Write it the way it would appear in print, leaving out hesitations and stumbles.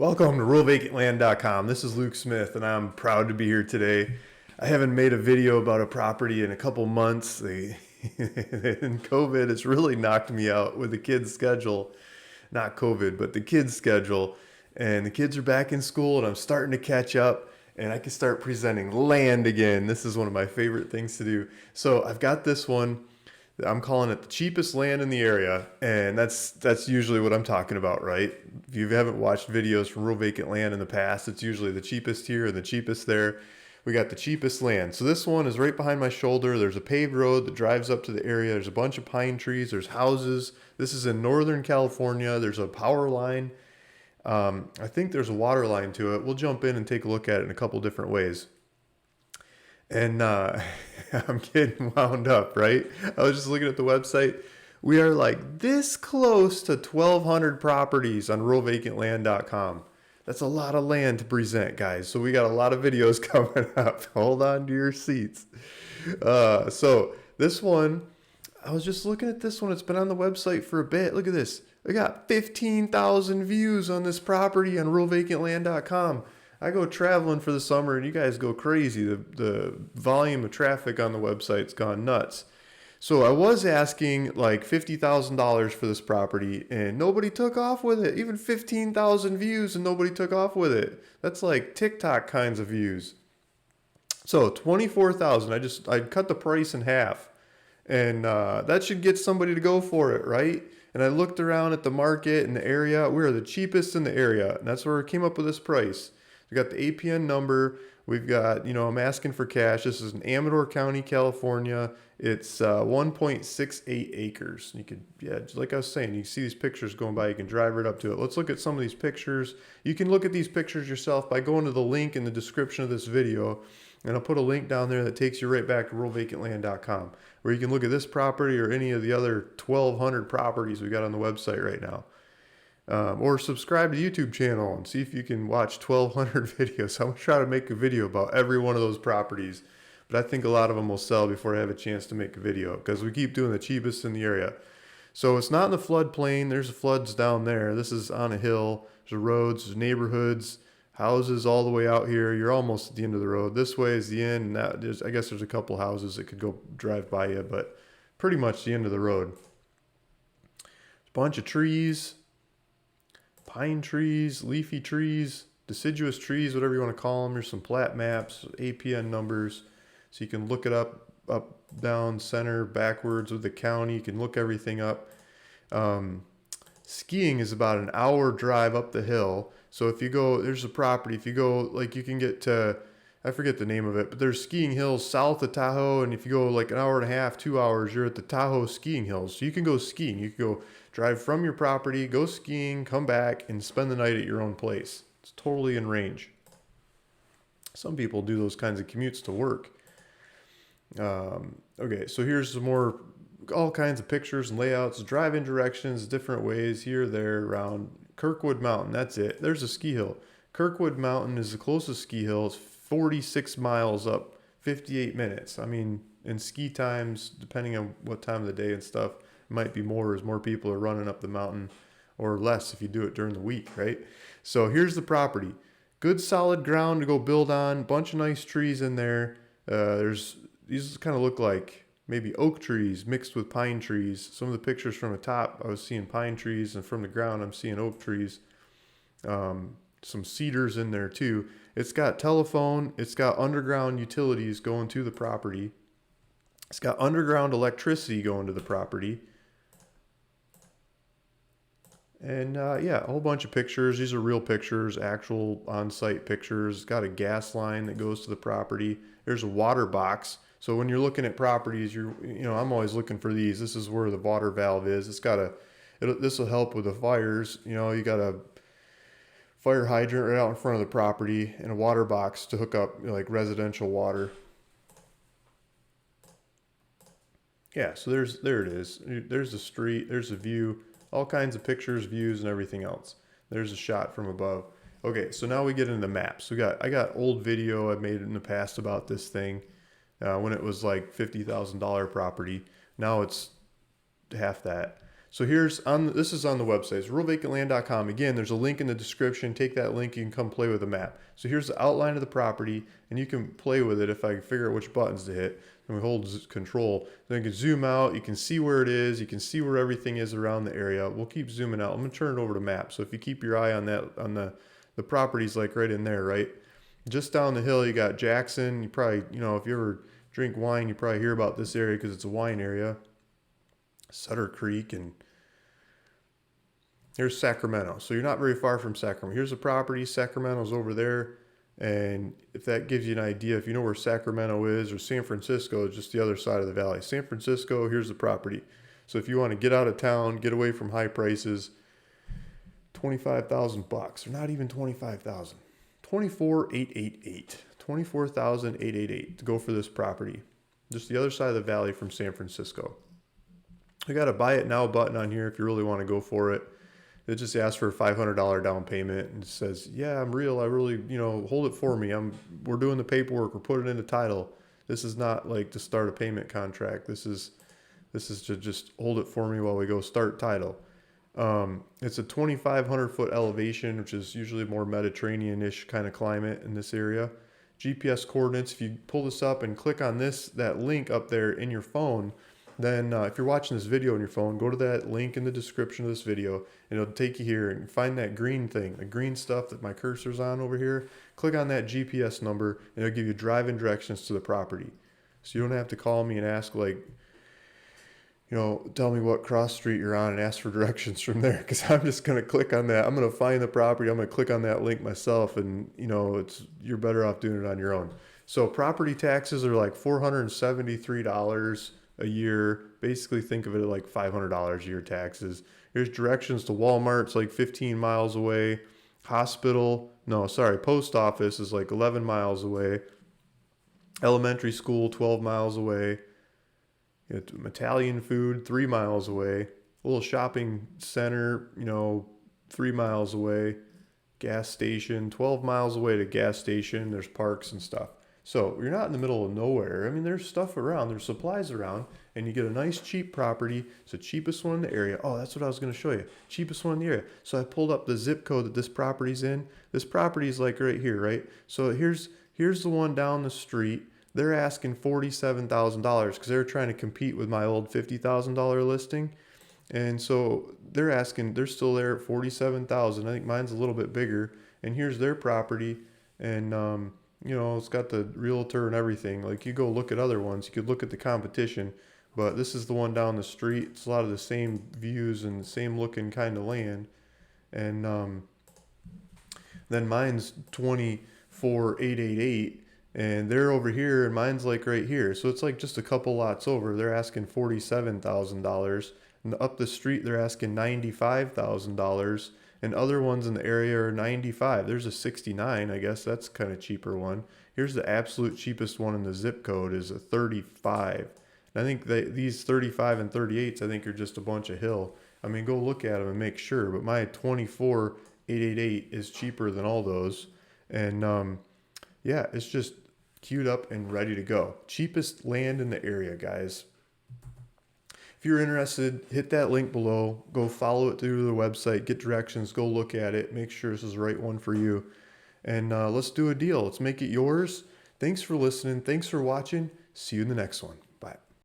Welcome to RuralVacantLand.com. This is Luke Smith, and I'm proud to be here today. I haven't made a video about a property in a couple months. In COVID, it's really knocked me out with the kids' schedule. Not COVID, but the kids' schedule. And the kids are back in school, and I'm starting to catch up, and I can start presenting land again. This is one of my favorite things to do. So I've got this one. I'm calling it the cheapest land in the area, and that's usually what I'm talking about, right? If you haven't watched videos from Rural Vacant Land in the past, it's usually the cheapest here and the cheapest there. We got the cheapest land. So this one is right behind my shoulder. There's a paved road that drives up to the area. There's a bunch of pine trees. There's houses. This is in Northern California. There's a power line. I think there's a water line to it. We'll jump in and take a look at it in a couple different ways. And I'm getting wound up, right? I was just looking at the website. We are like this close to 1,200 properties on ruralvacantland.com. That's a lot of land to present, guys. So we got a lot of videos coming up. Hold on to your seats. So this one, I was just looking at this one. It's been on the website for a bit. Look at this. We got 15,000 views on this property on ruralvacantland.com. I go traveling for the summer and you guys go crazy. The volume of traffic on the website's gone nuts. So I was asking like $50,000 for this property and nobody took off with it. Even 15,000 views and nobody took off with it. That's like TikTok kinds of views. So 24,000. I cut the price in half, and that should get somebody to go for it, right? And I looked around at the market and the area. We're the cheapest in the area, and that's where I came up with this price. We got the APN number. We've got, I'm asking for cash. This is in Amador County, California. It's 1.68 acres. You could, just like I was saying, you see these pictures going by. You can drive right up to it. Let's look at some of these pictures. You can look at these pictures yourself by going to the link in the description of this video. And I'll put a link down there that takes you right back to ruralvacantland.com, where you can look at this property or any of the other 1,200 properties we got on the website right now. Or subscribe to the YouTube channel and see if you can watch 1,200 videos. I'm going to try to make a video about every one of those properties, but I think a lot of them will sell before I have a chance to make a video because we keep doing the cheapest in the area. So it's not in the floodplain. There's floods down there. This is on a hill. There's roads, there's neighborhoods, houses all the way out here. You're almost at the end of the road. This way is the end, and I guess there's a couple houses that could go drive by you, but pretty much the end of the road. A bunch of trees. Pine trees, leafy trees, deciduous trees, whatever you want to call them. There's some plat maps, APN numbers, so you can look it up, down, center, backwards with the county. You can look everything up. Skiing is about an hour drive up the hill. So if you go, there's a property. If you go, like you can get to, I forget the name of it, but there's skiing hills south of Tahoe. And if you go like an hour and a half, 2 hours, you're at the Tahoe skiing hills. So you can go skiing. You can go drive from your property, go skiing, come back, and spend the night at your own place. It's totally in range. Some people do those kinds of commutes to work. Okay, so here's some more, all kinds of pictures and layouts, drive-in directions, different ways, here, there, around Kirkwood Mountain. That's it. There's a ski hill. Kirkwood Mountain is the closest ski hill. It's 46 miles up, 58 minutes. I mean, in ski times, depending on what time of the day and stuff, might be more as more people are running up the mountain, or less if you do it during the week, right? So here's the property. Good solid ground to go build on. Bunch of nice trees in there. These kind of look like maybe oak trees mixed with pine trees. Some of the pictures from the top, I was seeing pine trees, and from the ground, I'm seeing oak trees. Some cedars in there too. It's got telephone. It's got underground utilities going to the property. It's got underground electricity going to the property. And a whole bunch of pictures. These are real pictures, actual on-site pictures. It's got a gas line that goes to the property. There's a water box. So when you're looking at properties, I'm always looking for these. This is where the water valve is. This will help with the fires. You got a fire hydrant right out in front of the property and a water box to hook up like residential water. Yeah, so there it is. There's the street. There's the view. All kinds of pictures, views, and everything else. There's a shot from above. Okay, so now we get into maps. I got old video I made in the past about this thing when it was like $50,000 property. Now it's half that. So this is on the website. It's ruralvacantland.com. Again, there's a link in the description. Take that link, you can come play with the map. So here's the outline of the property, and you can play with it if I can figure out which buttons to hit. And we hold control. Then you can zoom out, you can see where it is, you can see where everything is around the area. We'll keep zooming out. I'm gonna turn it over to map. So if you keep your eye on that, on the properties like right in there, right? Just down the hill, you got Jackson. You probably, if you ever drink wine, you probably hear about this area because it's a wine area. Sutter Creek, and here's Sacramento. So you're not very far from Sacramento. Here's the property. Sacramento's over there. And if that gives you an idea, if you know where Sacramento is, or San Francisco is just the other side of the valley. San Francisco, here's the property. So if you want to get out of town, get away from high prices, $25,000, or not even 25,000. 24,888. 24,888 to go for this property. Just the other side of the valley from San Francisco. I got a buy it now button on here if you really want to go for it. It just asks for a $500 down payment and says, yeah, I'm real. I really, hold it for me. We're doing the paperwork. We're putting it in the title. This is not like to start a payment contract. This is to just hold it for me while we go start title. It's a 2,500 foot elevation, which is usually more Mediterranean-ish kind of climate in this area. GPS coordinates, if you pull this up and click on that link up there in your phone, then if you're watching this video on your phone, go to that link in the description of this video, and it'll take you here and find that green thing, the green stuff that my cursor's on over here. Click on that GPS number, and it'll give you driving directions to the property. So you don't have to call me and ask, tell me what cross street you're on and ask for directions from there, because I'm just going to click on that. I'm going to find the property. I'm going to click on that link myself, and, you're better off doing it on your own. So property taxes are like $473 a year. Basically think of it like $500 a year taxes. Here's directions to Walmart. It's like 15 miles away. Post office is like 11 miles away. Elementary school, 12 miles away. Italian food, 3 miles away. A little shopping center, 3 miles away. Gas station, 12 miles away to gas station. There's parks and stuff. So you're not in the middle of nowhere. I mean, there's stuff around, there's supplies around, and you get a nice cheap property. It's the cheapest one in the area. Oh, that's what I was going to show you. Cheapest one in the area. So I pulled up the zip code that this property's in. This property's like right here, right? So here's the one down the street. They're asking $47,000 because they're trying to compete with my old $50,000 listing. And so they're still there at $47,000. I think mine's a little bit bigger. And here's their property. And, it's got the realtor and everything. Like, you go look at other ones, you could look at the competition, but this is the one down the street. It's a lot of the same views and the same looking kind of land. And then mine's 24,888, and they're over here, and mine's like right here. So it's like just a couple lots over. They're asking $47,000, and up the street they're asking $95,000. And other ones in the area are 95. There's a 69, I guess that's kind of cheaper one. Here's the absolute cheapest one in the zip code is a 35. And I think these 35 and 38s, I think, are just a bunch of hill. I mean, go look at them and make sure. But my 24,888 is cheaper than all those. And it's just queued up and ready to go. Cheapest land in the area, guys. If you're interested, hit that link below. Go follow it through the website. Get directions. Go look at it. Make sure this is the right one for you. And let's do a deal. Let's make it yours. Thanks for listening. Thanks for watching. See you in the next one.